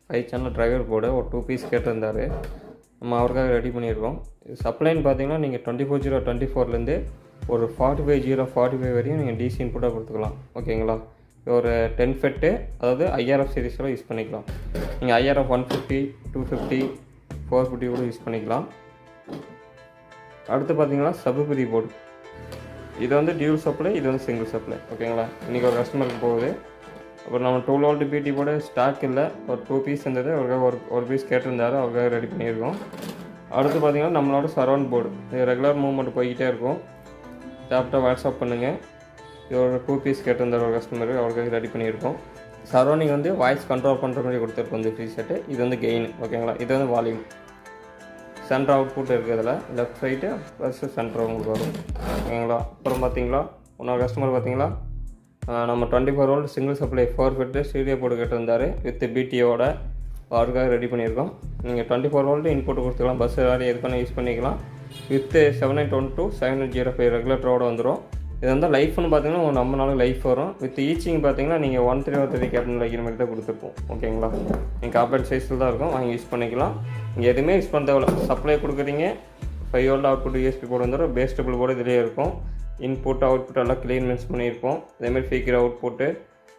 5 channel driver board ஒரு 2 piece கேட்டிருந்தார். நம்ம அவருக்காக ரெடி பண்ணியிருக்கோம். சப்ளைன்னு பார்த்தீங்கன்னா நீங்கள் 24/0/24லேருந்து ஒரு 45/0/45 வரையும் நீங்கள் டிசி இன்புட்டாக கொடுத்துக்கலாம். ஓகேங்களா? ஒரு 10 ஃபெட்டு, அதாவது ஐஆர்எஃப் சீரிஸில் யூஸ் பண்ணிக்கலாம். நீங்கள் ஐஆர்எஃப் 150, 250, 450 கூட யூஸ் பண்ணிக்கலாம். அடுத்து பார்த்தீங்கன்னா சபுபதி போர்டு. இது வந்து டியூல் சப்ளை, இது வந்து சிங்கிள் சப்ளை. ஓகேங்களா? இன்றைக்கி ஒரு கஸ்டமருக்கு போகுது. அப்புறம் நம்ம 12 வோல்ட் பிடி போர்டு ஸ்டாக் இல்லை, ஒரு 2 பீஸ் இருந்தது, அவருக்காக ஒரு பீஸ் கேட்டிருந்தாரு, அவருக்காக ரெடி பண்ணியிருக்கோம். அடுத்து பார்த்தீங்கன்னா நம்மளோட சரௌண்ட் போர்டு. இது ரெகுலர் மூவ்மெண்ட் போய்கிட்டே இருக்கும். சாப்பிட்டா வாட்ஸ்அப் பண்ணுங்கள். இது ஒரு 2 பீஸ் கேட்டிருந்தார் ஒரு கஸ்டமருக்கு, அவருக்காக ரெடி பண்ணியிருக்கோம். சரௌண்டிங் வந்து வாய்ஸ் கண்ட்ரோல் பண்ணுற மாதிரி கொடுத்துருக்கோம் இந்த ஃப்ரீ செட்டு. இது வந்து கெயின். ஓகேங்களா? இது வந்து வால்யூம். சென்டர் அவுட்புட் இருக்குது அதில், லெஃப்ட் ரைட்டு ப்ளஸ் சென்டர் உங்களுக்கு வரும். ஓகேங்களா? அப்புறம் பார்த்தீங்களா இன்னொரு கஸ்டமர் பார்த்தீங்களா நம்ம 24 volt single supply 4 Fed stereo board கேட்டிருந்தார் வித் பிடிஓட, அவருக்காக ரெடி பண்ணியிருக்கோம். நீங்கள் 24 வோல்ட் இன்புட் கொடுத்துக்கலாம், பஸ் வேறு எது பண்ண யூஸ் பண்ணிக்கலாம். வித் 7812 7805 ரெகுலேட்டரோடு வந்துடும். இது வந்து லைஃப்னு பார்த்தீங்கன்னா நம்ம நாளுக்கு லைஃப் வரும். வித் ஈச்சிங் பார்த்தீங்கன்னா நீங்கள் 1330 கேபின் வைக்கிற மாதிரி தான் கொடுத்துருப்போம். ஓகேங்களா? நீங்கள் காப்பரேட் சைஸில் தான் இருக்கும், வாங்கி யூஸ் பண்ணிக்கலாம். நீங்கள் எதுவுமே யூஸ் பண்ண தேவையில்ல. சப்ளை கொடுக்குறீங்க, 5 வோல்ட் அவுட்புட் யூஎஸ்பி போர்டு வந்துடும். பேஸ் டேபிள் போர்டு இதிலே இருக்கும். இன்புட் அவுட்புட் எல்லாம் கிளியர் மென்ஸ் பண்ணியிருப்போம். அதேமாதிரி ஃபீக்கர் அவுட்புட்டு,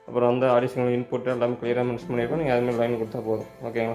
அப்புறம் வந்து ஆடிஷனல் இன்புட்டு எல்லாமே கிளியராக மென்ஸ் பண்ணியிருப்போம். நீங்கள் அதுமாதிரி லைன் கொடுத்தா போதும். ஓகேங்களா?